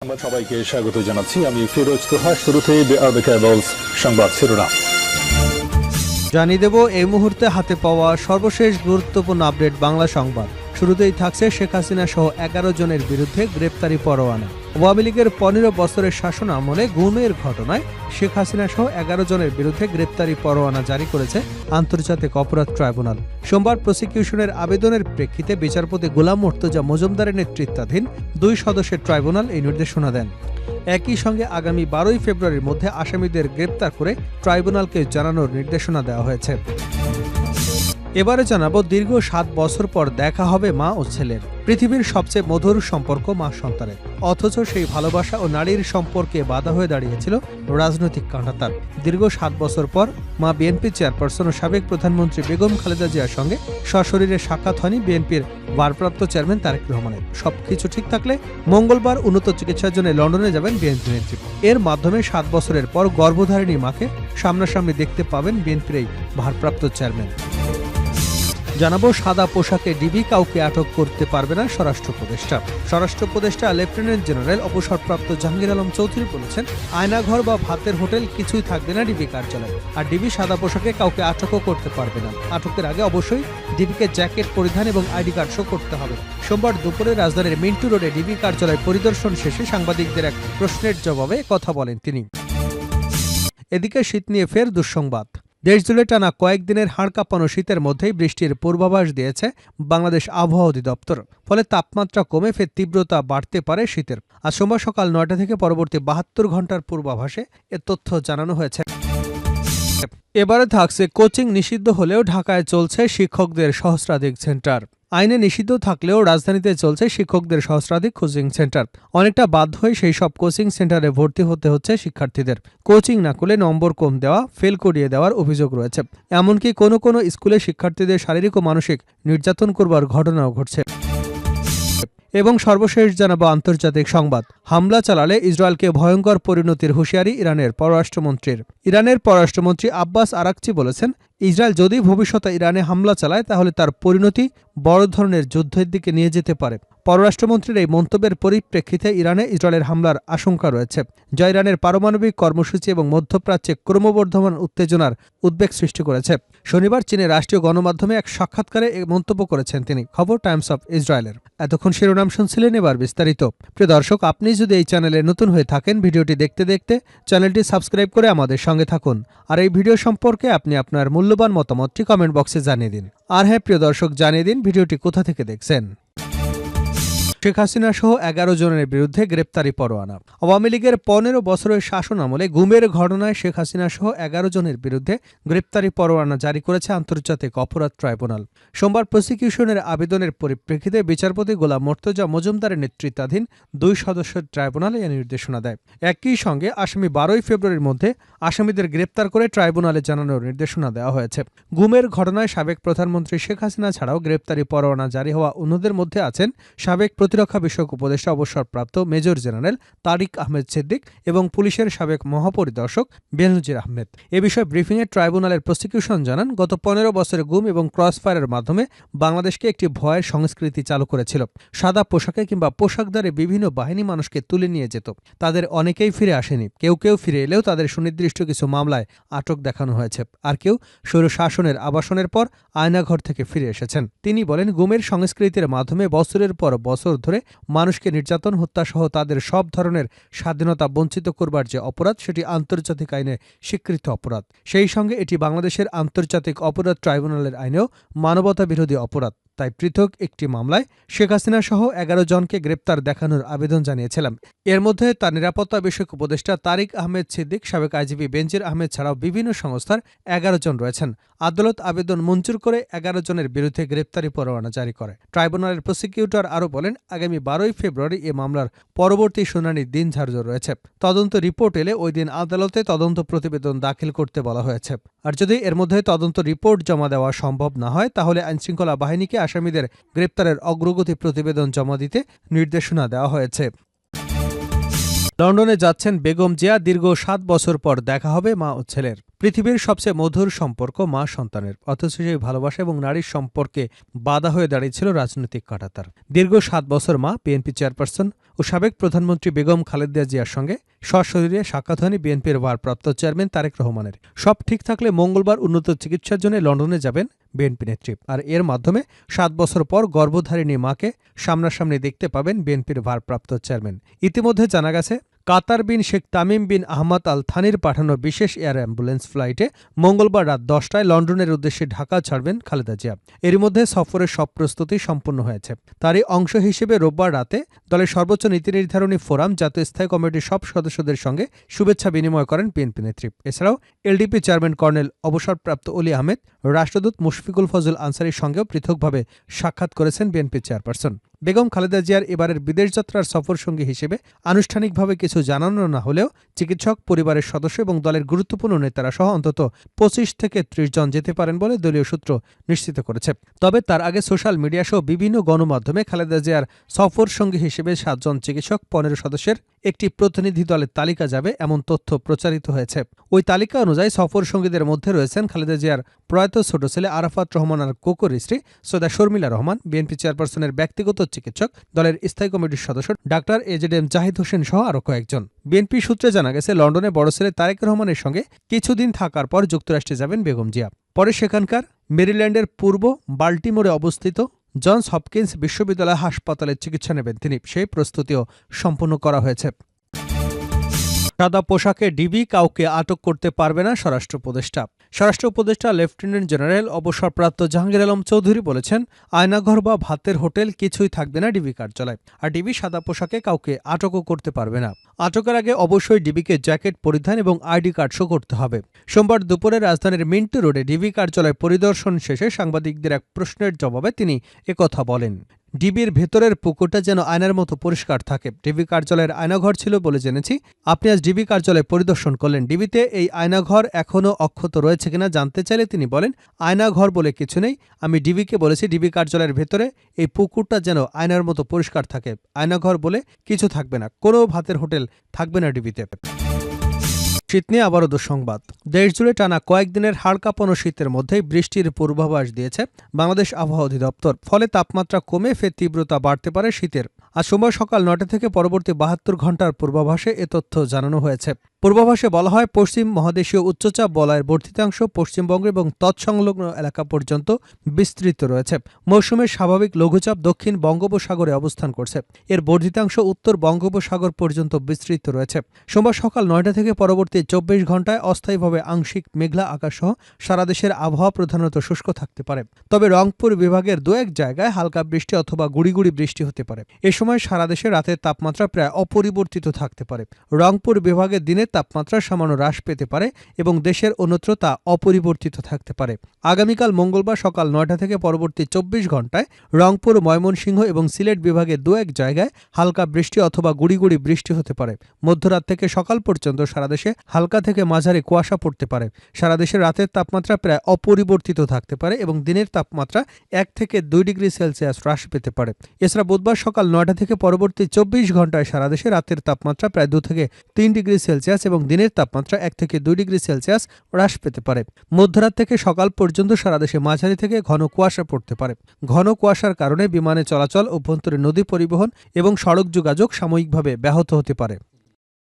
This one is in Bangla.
সংবাদ সবাইকে স্বাগত জানাচ্ছি। আমি ফিরোজ তোহা। শুরুতেই সংবাদ শিরোনাম জানিয়ে দেব এই মুহূর্তে হাতে পাওয়া সর্বশেষ গুরুত্বপূর্ণ আপডেট বাংলা সংবাদ। শুরুতেই থাকছে শেখ হাসিনা সহ 11 জনের বিরুদ্ধে গ্রেপ্তারি পরোয়ানা। আওয়ামী লীগের 15 বছরের শাসন আমলে গুমের ঘটনায় শেখ হাসিনা সহ 11 জনের বিরুদ্ধে গ্রেপ্তারি পরোয়ানা জারি করেছে আন্তর্জাতিক অপরাধ ট্রাইব্যুনাল। সোমবার প্রসিকিউশনের আবেদনের প্রেক্ষিতে বিচারপতি গোলাম মুর্তজা মজুমদারের নেতৃত্বাধীন 2 সদস্যের ট্রাইব্যুনাল এই নির্দেশনা দেন। একই সঙ্গে আগামী 12 ফেব্রুয়ারির মধ্যে আসামিদের গ্রেপ্তার করে ট্রাইব্যুনালকে জানানোর নির্দেশনা দেওয়া হয়েছে। এবারে জানাবো, দীর্ঘ 7 বছর পর দেখা হবে মা ও ছেলের। পৃথিবীর সবচেয়ে মধুর সম্পর্ক মা সন্তানের, অথচ সেই ভালোবাসা ও নারীর সম্পর্কে বাধা হয়ে দাঁড়িয়েছিল রাজনৈতিক কাঁটাতার। দীর্ঘ 7 বছর পর মা বিএনপি চেয়ারপারসন ও সাবেক প্রধানমন্ত্রী বেগম খালেদা জিয়ার সঙ্গে সশরীরে সাক্ষাৎ হয়নি বিএনপির ভারপ্রাপ্ত চেয়ারম্যান তারেক রহমানের। সবকিছু ঠিক থাকলে মঙ্গলবার উন্নত চিকিৎসার জন্য লন্ডনে যাবেন বিএনপি নেতৃত্ব। এর মাধ্যমে 7 বছরের পর গর্ভধারিণী মাকে সামনাসামনি দেখতে পাবেন বিএনপির এই ভারপ্রাপ্ত চেয়ারম্যান। জানাবো, সাদা পোশাকে ডিবি কাউকে আটক করতে পারবে না স্বরাষ্ট্র উপদেষ্টা। স্বরাষ্ট্র উপদেষ্টা লেফটেন্যান্ট জেনারেল অবসরপ্রাপ্ত জাহাঙ্গীর আলম চৌধুরী বলেছেন, আয়নাঘর বা ভাতের হোটেল কিছুই থাকবে না ডিবি কার্যালয়ে। আর ডিবি সাদা পোশাকে কাউকে আটকও করতে পারবে না। আটকের আগে অবশ্যই ডিবিকে জ্যাকেট পরিধান এবং আইডি কার্ড শো করতে হবে। সোমবার দুপুরে রাজধানীর মিন্টু রোডে ডিবি কার্যালয় পরিদর্শন শেষে সাংবাদিকদের এক প্রশ্নের জবাবে কথা বলেন তিনি। এদিকে শীত নিয়ে ফের দুঃসংবাদ। দেশজুড়ে টানা কয়েকদিনের হাড় কাঁপানো শীতের মধ্যেই বৃষ্টির পূর্বাভাস দিয়েছে বাংলাদেশ আবহাওয়া অধিদপ্তর। ফলে তাপমাত্রা কমে ফের তীব্রতা বাড়তে পারে শীতের। আজ সোমবার সকাল 9টা থেকে পরবর্তী 72 ঘন্টার পূর্বাভাসে এ তথ্য জানানো হয়েছে। এবারে থাকছে, কোচিং নিষিদ্ধ হলেও ঢাকায় চলছে শিক্ষকদের সহস্রাধিক সেন্টার। আইনে নিষিদ্ধ থাকলেও রাজধানীতে চলছে শিক্ষকদের সহস্রাধিক কোচিং সেন্টার। অনেকটা বাধ্য হয়ে সেই সব কোচিং সেন্টারে ভর্তি হতে হচ্ছে শিক্ষার্থীদের। কোচিং না করলে নম্বর কম দেওয়া, ফেল করিয়ে দেওয়ার অভিযোগ রয়েছে। এমনকি কোনো কোনো স্কুলে শিক্ষার্থীদের শারীরিক ও মানসিক নির্যাতন করবার ঘটনাও ঘটছে। এবং সর্বশেষ জানাবো আন্তর্জাতিক সংবাদ। হামলা চালালে ইসরায়েলকে ভয়ঙ্কর পরিণতির হুঁশিয়ারি ইরানের পররাষ্ট্রমন্ত্রীর। ইরানের পররাষ্ট্রমন্ত্রী আব্বাস আরাকচি বলেছেন, ইসরায়েল যদি ভবিষ্যতে ইরানে হামলা চালায় তাহলে তার পরিণতি বড় ধরনের যুদ্ধের দিকে নিয়ে যেতে পারে। পররাষ্ট্রমন্ত্রীর এই মন্তব্যের পরিপ্রেক্ষিতে ইরানে ইসরায়েলের হামলার আশঙ্কা রয়েছে, যা ইরানের পারমাণবিক কর্মসূচি এবং মধ্যপ্রাচ্যে ক্রমবর্ধমান উত্তেজনার উদ্বেগ সৃষ্টি করেছে। শনিবার চীনের রাষ্ট্রীয় গণমাধ্যমে এক সাক্ষাৎকারে এই মন্তব্য করেছেন তিনি। খবর টাইমস অফ ইসরায়েলের। এতক্ষণ শিরোনাম শুনছিলেন, এবার বিস্তারিত। প্রিয় দর্শক, আপনি যদি এই চ্যানেলে নতুন হয়ে থাকেন, ভিডিওটি দেখতে দেখতে চ্যানেলটি সাবস্ক্রাইব করে আমাদের সঙ্গে থাকুন। আর এই ভিডিও সম্পর্কে আপনি আপনার মূল্যবান মতামতটি কমেন্ট বক্সে জানিয়ে দিন। আর হ্যাঁ প্রিয় দর্শক, জানিয়ে দিন ভিডিওটি কোথা থেকে দেখছেন। শেখ হাসিনা সহ 11 জনের বিরুদ্ধে গ্রেপ্তারি পরোয়ানা। আওয়ামী লীগের 15 বছরের শাসন আমলে গুমের ঘটনায় শেখ হাসিনা সহ 11 জনের বিরুদ্ধে গ্রেপ্তারি পরোয়ানা জারি করেছে আন্তর্জাতিক অপরাধ ট্রাইব্যুনাল। সোমবার প্রসিকিউশনের আবেদনের পরিপ্রেক্ষিতে বিচারপতি গোলাম মুর্তজা মজুমদারের নেতৃত্বাধীন 2 সদস্যের ট্রাইব্যুনাল এই নির্দেশনা দেয়। একই সঙ্গে আগামী 12 ফেব্রুয়ারির মধ্যে আসামিদের গ্রেপ্তার করে ট্রাইব্যুনালে জানানোর নির্দেশনা দেওয়া হয়েছে। গুমের ঘটনায় সাবেক প্রধানমন্ত্রী শেখ হাসিনা ছাড়াও গ্রেপ্তারি পরোয়ানা জারি হওয়া অন্যদের মধ্যে আছেন সাবেক প্রতিরক্ষা বিষয়ক উপদেষ্টা অবসরপ্রাপ্ত মেজর জেনারেল তারিক আহমেদ সিদ্দিক এবং পুলিশের সাবেক মহাপরিদর্শক বেনজির আহমেদ। এ বিষয়ে ব্রিফিংয়ে ট্রাইব্যুনালের প্রসিকিউশন জানান, গত 15 বছরে গুম এবং ক্রসফায়ারের মাধ্যমে বাংলাদেশকে একটি ভয়ের সংস্কৃতি চালু করেছিল। সাদা পোশাকে কিংবা পোশাকধারে বিভিন্ন বাহিনী মানুষকে তুলে নিয়ে যেত। তাদের অনেকেই ফিরে আসেনি। কেউ কেউ ফিরে এলেও তাদের সুনির্দিষ্ট কিছু মামলায় আটক দেখানো হয়েছে। আর কেউ স্বৈরশাসনের আবাসনের পর আয়নাঘর থেকে ফিরে এসেছেন। তিনি বলেন, গুমের সংস্কৃতির মাধ্যমে বছরের পর বছর ধরে মানুষকে নির্যাতন, হত্যা সহ তাদের সব ধরনের স্বাধীনতা বঞ্চিত করবার যে অপরাধ, সেটি আন্তর্জাতিক আইনে স্বীকৃত অপরাধ। সেই সঙ্গে এটি বাংলাদেশের আন্তর্জাতিক অপরাধ ট্রাইব্যুনালের আইনেও মানবতা বিরোধী অপরাধ। তাই পৃথক একটি মামলায় শেখ হাসিনা সহ 11 জনকে গ্রেপ্তার দেখানোর আবেদন জানিয়েছিলাম। এর মধ্যে তার নিরাপত্তা বিষয়ক উপদেষ্টা তারিক আহমেদ সিদ্দিক, সাবেক আইজিপি বেনজির আহমেদ ছাড়াও বিভিন্ন সংস্থার 11 জন রয়েছেন। আদালত আবেদন মঞ্জুর করে 11 জনের বিরুদ্ধে গ্রেপ্তারি পরোয়ানা জারি করে। ট্রাইব্যুনালের প্রসিকিউটর আরও বলেন, আগামী 12 ফেব্রুয়ারি এ মামলার পরবর্তী শুনানির দিন ধার্য রয়েছে। তদন্ত রিপোর্ট এলে ওই দিন আদালতে তদন্ত প্রতিবেদন দাখিল করতে বলা হয়েছে। আর যদি এর মধ্যে তদন্ত রিপোর্ট জমা দেওয়া সম্ভব না হয়, তাহলে আইনশৃঙ্খলা বাহিনীকে আসামিদের গ্রেপ্তারের অগ্রগতি প্রতিবেদন জমা দিতে নির্দেশনা দেওয়া হয়েছে। লন্ডনে যাচ্ছেন বেগম জিয়া। দীর্ঘ 7 বছর পর দেখা হবে মা ও ছেলের। পৃথিবীর সবচেয়ে মধুর সম্পর্ক মা সন্তানের, অথচ সেই ভালোবাসা এবং নারীর সম্পর্কে বাধা হয়ে দাঁড়িয়েছিল রাজনৈতিক কাঁটাতার। দীর্ঘ 7 বছর মা বিএনপি চেয়ারপারসন ও ও সাবেক প্রধানমন্ত্রী বেগম খালেদা জিয়ার সঙ্গে সশরীরে সাক্ষাৎ হয়নি বিএনপির ভারপ্রাপ্ত চেয়ারম্যান তারেক রহমানের। সব ঠিক থাকলে মঙ্গলবার উন্নত চিকিৎসার জন্য লন্ডনে যাবেন বিএনপি নেত্রী। আর এর মাধ্যমে ৭ বছর পর গর্ভধারিণী মাকে সামনাসামনি দেখতে পাবেন বিএনপির ভারপ্রাপ্ত চেয়ারম্যান। ইতিমধ্যে জানা গেছে, কাতার বিন শেখ তামিম বিন আহমদ আল থানির পাঠানো বিশেষ এয়ার অ্যাম্বুলেন্স ফ্লাইটে মঙ্গলবার রাত ১০টায় লন্ডনের উদ্দেশ্যে ঢাকা ছাড়বেন খালেদা জিয়া। এরই মধ্যে সফরের সব প্রস্তুতি সম্পন্ন হয়েছে। তারই অংশ হিসেবে রোববার রাতে দলের সর্বোচ্চ নীতি নির্ধারণী ফোরাম জাতীয় স্থায়ী কমিটির সব সদস্যদের সঙ্গে শুভেচ্ছা বিনিময় করেন বিএনপি নেত্রী। এছাড়াও এলডিপি চেয়ারম্যান কর্নেল অবসরপ্রাপ্ত অলি আহমেদ, রাষ্ট্রদূত মুশফিকুল ফজল আনসারীর সঙ্গেও পৃথকভাবে সাক্ষাৎ করেছেন বিএনপি চেয়ারপারসন। বেগম খালেদা জিয়ার এবারের বিদেশ যাত্রার সফরসঙ্গী হিসেবে আনুষ্ঠানিকভাবে কিছু জানানো না হলেও চিকিৎসক, পরিবারের সদস্য এবং দলের গুরুত্বপূর্ণ নেতারা সহ অন্তত ২৫ থেকে ৩০ জন যেতে পারেন বলে দলীয় সূত্র নিশ্চিত করেছে। তবে তার আগে সোশ্যাল মিডিয়া সহ বিভিন্ন গণমাধ্যমে খালেদা জিয়ার সফরসঙ্গী হিসেবে ৭ জন চিকিৎসক, ১৫ সদস্যের একটি প্রতিনিধি দলের তালিকা যাবে এমন তথ্য প্রচারিত হয়েছে। ওই তালিকা অনুযায়ী সফরসঙ্গীদের মধ্যে রয়েছেন খালেদা জিয়ার প্রয়াত ছোট ছেলে আরাফাত রহমান আর কোকোর স্ত্রী সৈয়দা শর্মিলা রহমান, বিএনপি চেয়ারপারসনের ব্যক্তিগত চিকিৎসক, দলের স্থায়ী কমিটির সদস্য ডাক্তার এজেডএম জাহিদ হোসেন সহ আরও কয়েকজন। বিএনপি সূত্রে জানা গেছে, লন্ডনে বড় ছেলে তারেক রহমানের সঙ্গে কিছুদিন থাকার পর যুক্তরাষ্ট্রে যাবেন বেগম জিয়া। পরে সেখানকার মেরিল্যান্ডের পূর্ব বাল্টিমোরে অবস্থিত জনস হপকিন্স বিশ্ববিদ্যালয় হাসপাতালে চিকিৎসা নেবেন তিনি। সেই প্রস্তুতিও সম্পন্ন করা হয়েছে। সাদা পোশাকে ডিবি কাউকে আটক করতে পারবে না স্বরাষ্ট্র উপদেষ্টা। স্বরাষ্ট্র উপদেষ্টা লেফটেন্যান্ট জেনারেল অবসরপ্রাপ্ত জাহাঙ্গীর আলম চৌধুরী বলেছেন, আয়নাঘর বা ভাতের হোটেল কিছুই থাকবে না ডিবি কার্যালয়। আর ডিবি সাদা পোশাকে কাউকে আটকও করতে পারবে না। আটকের আগে অবশ্যই ডিবিকে জ্যাকেট পরিধান এবং আইডি কার্ড শো করতে হবে। সোমবার দুপুরে রাজধানীর মিন্টু রোডে ডিবি কার্যালয় পরিদর্শন শেষে সাংবাদিকদের এক প্রশ্নের জবাবে তিনি একথা বলেন। ডিবির ভেতরের পুকুরটা যেন আয়নার মতো পরিষ্কার থাকে। ডিবি কার্যালয়ের আয়নাঘর ছিল বলে জেনেছি। আপনি আজ ডিবি কার্যালয় পরিদর্শন করলেন, ডিবিতে এই আয়নাঘর এখনও অক্ষত রয়েছে কিনা জানতে চাইলে তিনি বলেন, আয়নাঘর বলে কিছু নেই। আমি ডিবিকে বলেছি ডিবি কার্যালয়ের ভেতরে এই পুকুরটা যেন আয়নার মতো পরিষ্কার থাকে। আয়নাঘর বলে কিছু থাকবে না, কোনো ভাতের হোটেল থাকবে না ডিবিতে। শীত নিয়ে আবারও দুঃসংবাদ। দেশজুড়ে টানা কয়েকদিনের হাড় কাঁপানো শীতের মধ্যেই বৃষ্টির পূর্বাভাস দিয়েছে বাংলাদেশ আবহাওয়া অধিদপ্তর। ফলে তাপমাত্রা কমে ফের তীব্রতা বাড়তে পারে শীতের। আজ সোমবার সকাল ৯টা থেকে পরবর্তী ৭২ ঘণ্টার পূর্বাভাসে এ তথ্য জানানো হয়েছে। পূর্বাভাসে বলা হয়, পশ্চিম মহাদেশীয় উচ্চচাপ বলয়ের বর্ধিতাংশ পশ্চিমবঙ্গ এবং তৎসংলগ্ন এলাকা পর্যন্ত বিস্তৃত রয়েছে। মৌসুমের স্বাভাবিক লঘুচাপ দক্ষিণ বঙ্গোপসাগরে অবস্থান করছে। এর বর্ধিতাংশ উত্তর বঙ্গোপসাগর পর্যন্ত বিস্তৃত রয়েছে। সোমবার সকাল ৯টা থেকে পরবর্তী ২৪ ঘণ্টায় অস্থায়ীভাবে আংশিক মেঘলা আকাশসহ সারা দেশের আবহাওয়া প্রধানত শুষ্ক থাকতে পারে। তবে রংপুর বিভাগের দু এক জায়গায় হালকা বৃষ্টি অথবা গুড়ি গুড়ি বৃষ্টি হতে পারে। এ সময় সারা দেশে রাতের তাপমাত্রা প্রায় অপরিবর্তিত থাকতে পারে। রংপুর বিভাগের দিনের তাপমাত্রা সামান্য হ্রাস পেতে পারে এবং দেশের অন্যত্র তা অপরিবর্তিত থাকতে পারে। আগামীকাল মঙ্গলবার সকাল ৯টা থেকে পরবর্তী ২৪ ঘণ্টায় রংপুর, ময়মনসিংহ এবং সিলেট বিভাগের দু এক জায়গায় হালকা বৃষ্টি অথবা গুড়ি গুড়ি বৃষ্টি হতে পারে। মধ্যরাত থেকে সকাল পর্যন্ত সারা দেশে হালকা থেকে মাঝারি কুয়াশা পড়তে পারে। সারা দেশে রাতের তাপমাত্রা প্রায় অপরিবর্তিত থাকতে পারে এবং দিনের তাপমাত্রা ১ থেকে ২ ডিগ্রি সেলসিয়াস হ্রাস পেতে পারে। এছাড়া বুধবার সকাল ৯টা থেকে পরবর্তী ২৪ ঘণ্টায় সারা দেশে রাতের তাপমাত্রা প্রায় ২ থেকে ৩ ডিগ্রি সেলসিয়াস এবং দিনের তাপমাত্রা ১ থেকে ২ ডিগ্রি সেলসিয়াস হ্রাস পেতে পারে। মধ্যরাত থেকে সকাল পর্যন্ত সারা দেশে মাঝারি থেকে ঘন কুয়াশা পড়তে পারে। ঘন কুয়াশার কারণে বিমানে চলাচল, অভ্যন্তরীণ নদী পরিবহন এবং সড়ক যোগাযোগ সাময়িকভাবে ব্যাহত হতে পারে।